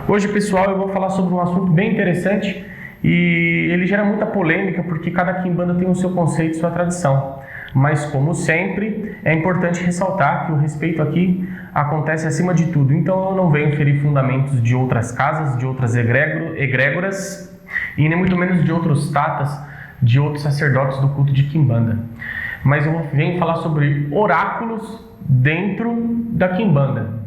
Hoje, pessoal, eu vou falar sobre um assunto bem interessante e ele gera muita polêmica porque cada quimbanda tem o seu conceito e sua tradição. Mas, como sempre, é importante ressaltar que o respeito aqui acontece acima de tudo. Então, eu não venho ferir fundamentos de outras casas, de outras egrégoras e nem muito menos de outros tatas, de outros sacerdotes do culto de quimbanda. Mas eu venho falar sobre oráculos dentro da quimbanda.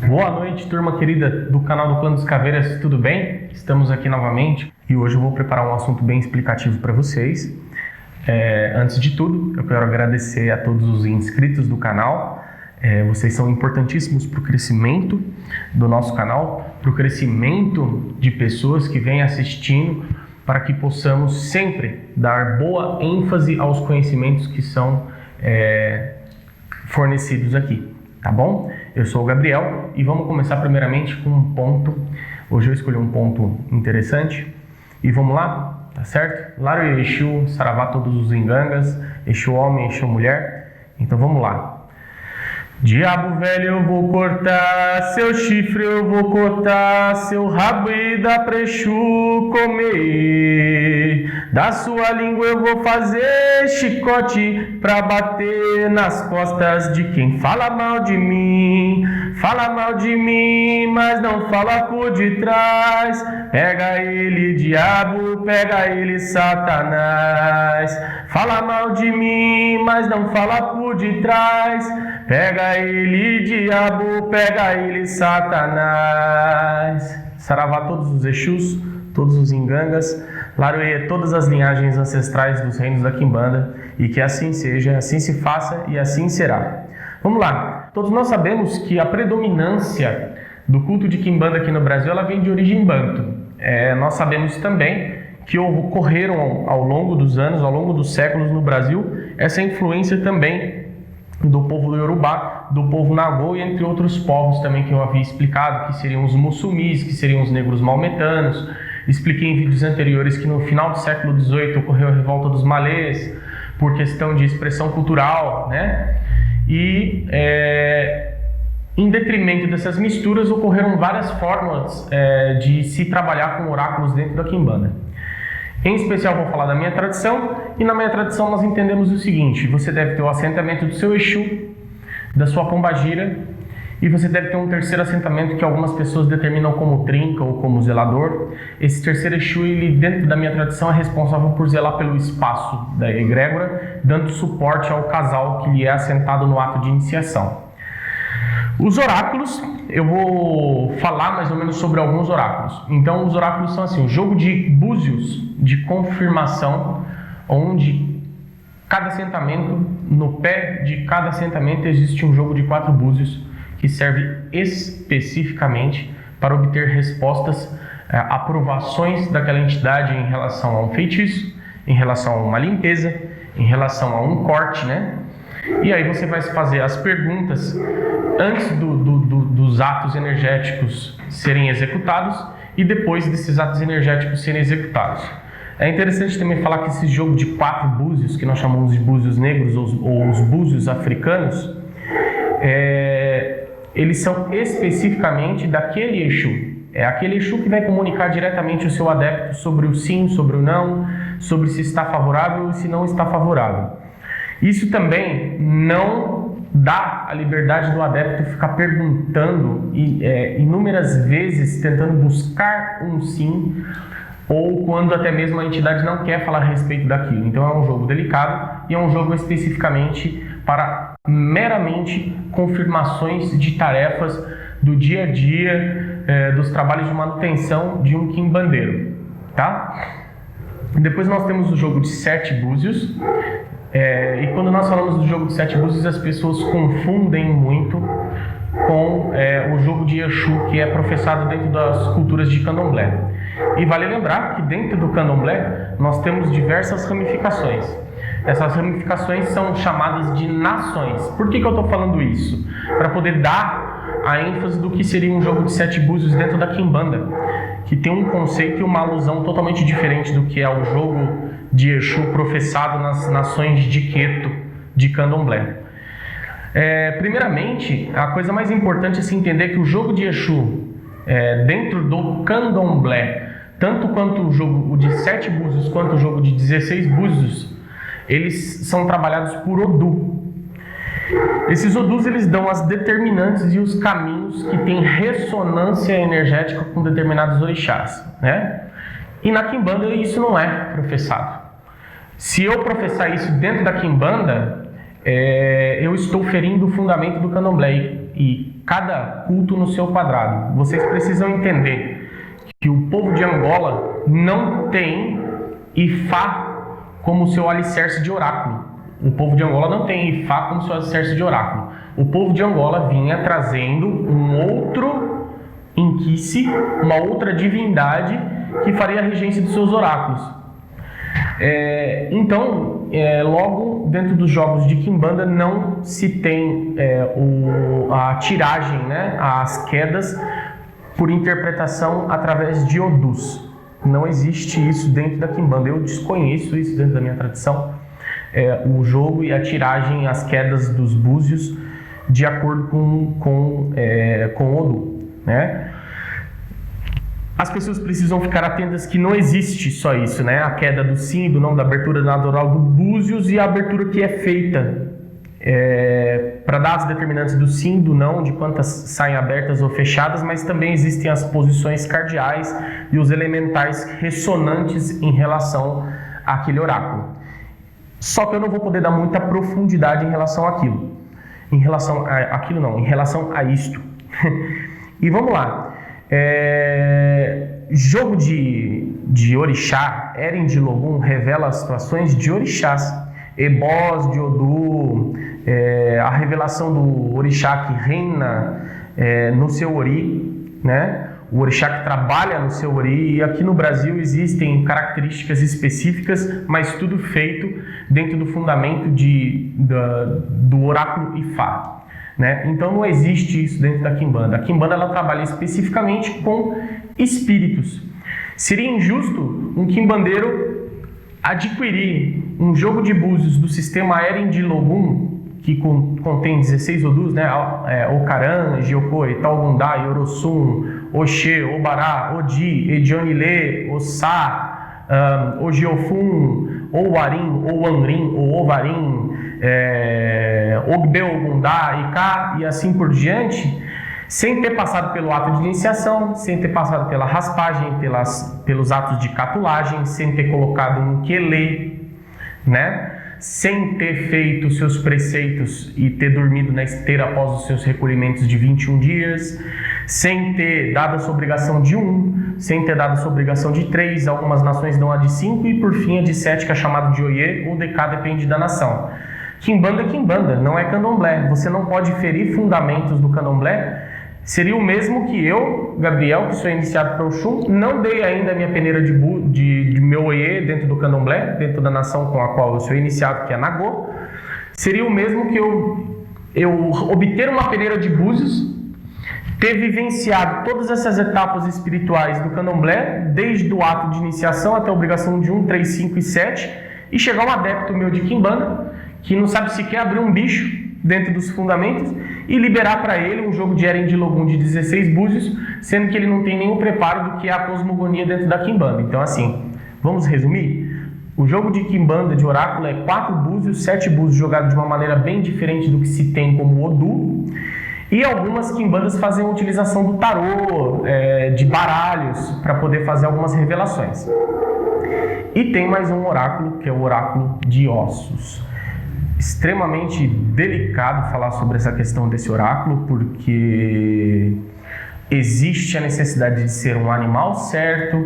Boa noite, turma querida do canal do Clã dos Caveiras, tudo bem? Estamos aqui novamente e hoje eu vou preparar um assunto bem explicativo para vocês. Antes de tudo, eu quero agradecer a todos os inscritos do canal. Vocês são importantíssimos para o crescimento do nosso canal, para o crescimento de pessoas que vêm assistindo, para que possamos sempre dar boa ênfase aos conhecimentos que são fornecidos aqui. Tá bom? Eu sou o Gabriel e vamos começar primeiramente com um ponto. Hoje eu escolhi um ponto interessante e vamos lá, tá certo? Laro e Exu, Saravá todos os engangas, Exu homem, Exu mulher. Então vamos lá. Diabo velho, eu vou cortar seu chifre, eu vou cortar seu rabo e dar pra Exu comer. Da sua língua eu vou fazer chicote pra bater nas costas de quem fala mal de mim. Fala mal de mim, mas não fala por detrás. Pega ele, diabo, pega ele, Satanás. Fala mal de mim, mas não fala por detrás. Pega ele, diabo, pega ele, Satanás. Saravá todos os Exus, todos os engangas, Laroê todas as linhagens ancestrais dos reinos da quimbanda, e que assim seja, assim se faça e assim será. Vamos lá. Todos nós sabemos que a predominância do culto de quimbanda aqui no Brasil ela vem de origem banto. Nós sabemos também que ocorreram ao longo dos anos, ao longo dos séculos no Brasil, essa influência também do povo Yorubá, do povo Nagô e entre outros povos também que eu havia explicado, que seriam os mussumis, que seriam os negros maometanos. Expliquei em vídeos anteriores que no final do século XVIII ocorreu a revolta dos malês por questão de expressão cultural, né? E em detrimento dessas misturas ocorreram várias formas de se trabalhar com oráculos dentro da quimbanda. Em especial vou falar da minha tradição, e na minha tradição nós entendemos o seguinte: você deve ter o assentamento do seu Exu, da sua pombagira, e você deve ter um terceiro assentamento que algumas pessoas determinam como trinca ou como zelador. Esse terceiro Exu, ele, dentro da minha tradição, é responsável por zelar pelo espaço da egrégora, dando suporte ao casal que lhe é assentado no ato de iniciação. Os oráculos, eu vou falar mais ou menos sobre alguns oráculos. Então, os oráculos são assim, um jogo de búzios de confirmação, onde cada assentamento, no pé de cada assentamento existe um jogo de 4 búzios que serve especificamente para obter respostas, aprovações daquela entidade em relação a um feitiço, em relação a uma limpeza, em relação a um corte, né? E aí você vai fazer as perguntas antes dos atos energéticos serem executados e depois desses atos energéticos serem executados. É interessante também falar que esse jogo de 4 búzios, que nós chamamos de búzios negros ou os búzios africanos, eles são especificamente daquele Exu. É aquele Exu que vai comunicar diretamente o seu adepto sobre o sim, sobre o não, sobre se está favorável e se não está favorável. Isso também não dá a liberdade do adepto ficar perguntando inúmeras vezes, tentando buscar um sim, ou quando até mesmo a entidade não quer falar a respeito daquilo. Então é um jogo delicado e é um jogo especificamente para meramente confirmações de tarefas do dia a dia, dos trabalhos de manutenção de um quimbandeiro, tá? Depois nós temos o jogo de 7 búzios. E quando nós falamos do jogo de 7 búzios, as pessoas confundem muito com o jogo de Exu, que é professado dentro das culturas de candomblé. E vale lembrar que dentro do candomblé nós temos diversas ramificações. Essas ramificações são chamadas de nações. Por que eu estou falando isso? Para poder dar a ênfase do que seria um jogo de 7 búzios dentro da Quimbanda, que tem um conceito e uma alusão totalmente diferente do que é o jogo de Exu professado nas nações de Queto, de Candomblé. Primeiramente, a coisa mais importante é se entender que o jogo de Exu, dentro do Candomblé, tanto quanto o jogo de 7 búzios quanto o jogo de 16 búzios, eles são trabalhados por Odu. Esses Odus, eles dão as determinantes e os caminhos que têm ressonância energética com determinados orixás, né? E na Quimbanda isso não é professado. Se eu professar isso dentro da Quimbanda, eu estou ferindo o fundamento do Candomblé e cada culto no seu quadrado. Vocês precisam entender que o povo de Angola não tem Ifá como seu alicerce de oráculo. O povo de Angola não tem Ifá como seu alicerce de oráculo. O povo de Angola vinha trazendo um outro inquice, uma outra divindade que faria a regência dos seus oráculos. Então, logo dentro dos jogos de Quimbanda não se tem a tiragem, né, as quedas por interpretação através de Odus. Não existe isso dentro da Quimbanda. Eu desconheço isso dentro da minha tradição. O jogo e a tiragem, as quedas dos búzios de acordo com Odu, né? As pessoas precisam ficar atentas que não existe só isso, né? A queda do sim e do não, da abertura natural do búzios e a abertura que é feita para dar as determinantes do sim, do não, de quantas saem abertas ou fechadas, mas também existem as posições cardeais e os elementais ressonantes em relação àquele oráculo. Só que eu não vou poder dar muita profundidade em relação àquilo. Em relação a isto. E vamos lá. Jogo de orixá, Eren de Logum, revela as situações de orixás. Ebós de Odu, a revelação do orixá que reina no seu ori, né? O orixá que trabalha no seu ori, e aqui no Brasil existem características específicas, mas tudo feito dentro do fundamento do oráculo Ifá, né? Então não existe isso dentro da Quimbanda. A Quimbanda ela trabalha especificamente com espíritos. Seria injusto um quimbandeiro adquirir um jogo de búzios do sistema Eren de Logum, que contém 16 Odus, né? Ocaran, Giocô, Itaugundá, Yorossum, Oxê, Obará, Odi, Edionilê, Ossá, Ogiofum, Ouarim, Ouanrim, Ouvarim, Ogbe Ogundá, Icá e assim por diante, sem ter passado pelo ato de iniciação, sem ter passado pela raspagem, pelos atos de catulagem, sem ter colocado um quelê, né? Sem ter feito seus preceitos e ter dormido na esteira após os seus recolhimentos de 21 dias, sem ter dado a sua obrigação de 1, sem ter dado a sua obrigação de 3, algumas nações dão a de 5 e por fim a de 7, que é chamado de Oiê ou Decá, depende da nação. Quimbanda é Quimbanda, não é Candomblé. Você não pode ferir fundamentos do Candomblé. Seria o mesmo que eu, Gabriel, que sou iniciado pelo Oxum, não dei ainda a minha peneira de meu Oiê dentro do Candomblé, dentro da nação com a qual eu sou iniciado, que é Nagô. Seria o mesmo que eu obter uma peneira de búzios, ter vivenciado todas essas etapas espirituais do Candomblé, desde o ato de iniciação até a obrigação de 1, 3, 5 e 7, e chegar um adepto meu de Quimbanda, que não sabe sequer abrir um bicho dentro dos fundamentos, e liberar para ele um jogo de Eren de Logum de 16 búzios, sendo que ele não tem nenhum preparo do que é a cosmogonia dentro da Quimbanda. Então assim, vamos resumir? O jogo de Quimbanda de oráculo é 4 búzios, 7 búzios jogados de uma maneira bem diferente do que se tem como Odu, e algumas Quimbandas fazem a utilização do tarô, de baralhos, para poder fazer algumas revelações. E tem mais um oráculo, que é o oráculo de ossos. Extremamente delicado falar sobre essa questão desse oráculo, porque existe a necessidade de ser um animal certo,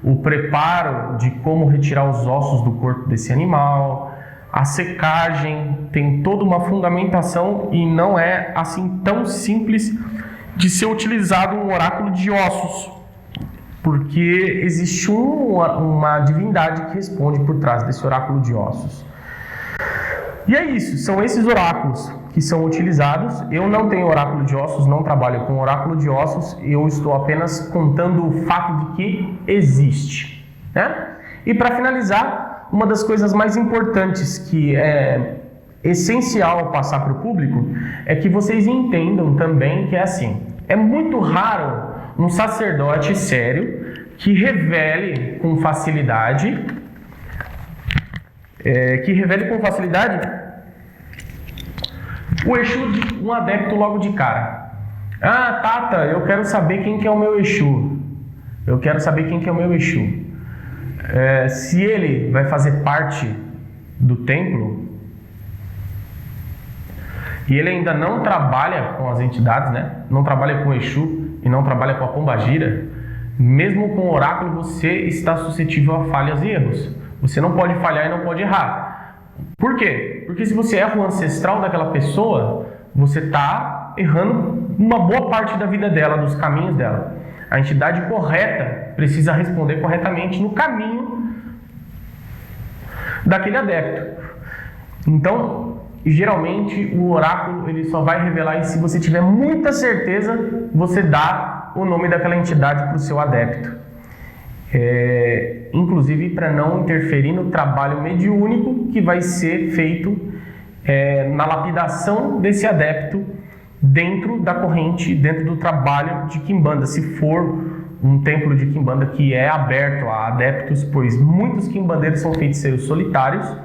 o preparo de como retirar os ossos do corpo desse animal, a secagem, tem toda uma fundamentação e não é assim tão simples de ser utilizado um oráculo de ossos, porque existe uma divindade que responde por trás desse oráculo de ossos. E é isso, são esses oráculos que são utilizados. Eu não tenho oráculo de ossos, não trabalho com oráculo de ossos, eu estou apenas contando o fato de que existe, né? E para finalizar, uma das coisas mais importantes que é essencial passar para o público é que vocês entendam também que é assim, é muito raro um sacerdote sério que revele com facilidade o Exu de um adepto logo de cara. Ah, Tata, eu quero saber quem que é o meu Exu. Eu quero saber quem que é o meu Exu. Se ele vai fazer parte do templo e ele ainda não trabalha com as entidades, né? Não trabalha com o Exu e não trabalha com a pombagira, mesmo com o oráculo você está suscetível a falhas e erros. Você não pode falhar e não pode errar. Por quê? Porque se você erra o ancestral daquela pessoa, você está errando uma boa parte da vida dela, dos caminhos dela. A entidade correta precisa responder corretamente no caminho daquele adepto. Então, geralmente o oráculo ele só vai revelar e se você tiver muita certeza, você dá o nome daquela entidade para o seu adepto. Inclusive para não interferir no trabalho mediúnico que vai ser feito na lapidação desse adepto dentro da corrente, dentro do trabalho de Quimbanda, se for um templo de Quimbanda que é aberto a adeptos, pois muitos quimbandeiros são feiticeiros solitários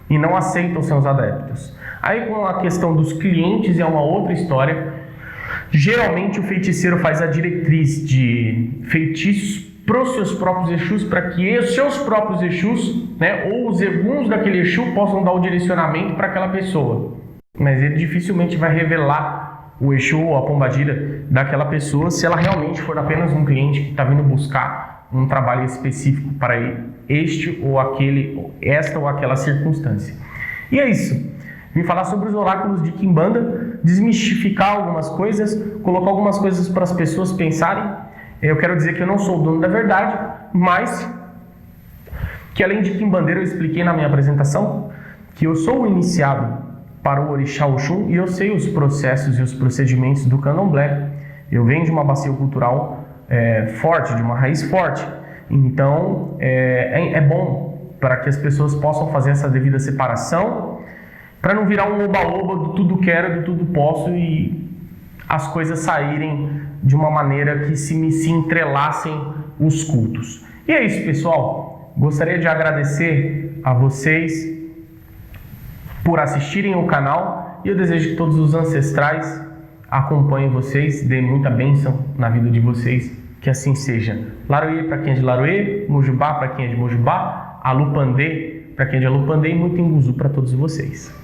e não aceitam seus adeptos. Aí com a questão dos clientes é uma outra história. Geralmente o feiticeiro faz a diretriz de feitiços para os seus próprios Exus, para que os seus próprios Exus, né, ou os eguns daquele Exu possam dar o direcionamento para aquela pessoa. Mas ele dificilmente vai revelar o Exu ou a pombagira daquela pessoa se ela realmente for apenas um cliente que está vindo buscar um trabalho específico para este ou aquele, esta ou aquela circunstância. E é isso. Vim falar sobre os oráculos de Quimbanda, desmistificar algumas coisas, colocar algumas coisas para as pessoas pensarem. Eu quero dizer que eu não sou o dono da verdade, mas que além de quimbandeiro eu expliquei na minha apresentação que eu sou o iniciado para o Orixá Oxum e eu sei os processos e os procedimentos do Candomblé. Eu venho de uma bacia cultural forte, de uma raiz forte. Então é bom para que as pessoas possam fazer essa devida separação, para não virar um oba-oba do tudo quero, do tudo posso e as coisas saírem de uma maneira que se entrelaçem os cultos. E é isso, pessoal. Gostaria de agradecer a vocês por assistirem o canal e eu desejo que todos os ancestrais acompanhem vocês, deem muita bênção na vida de vocês, que assim seja. Laroê para quem é de Laroê, Mojubá para quem é de Mojubá, Alupandê para quem é de Alupandê e muito Inguzu para todos vocês.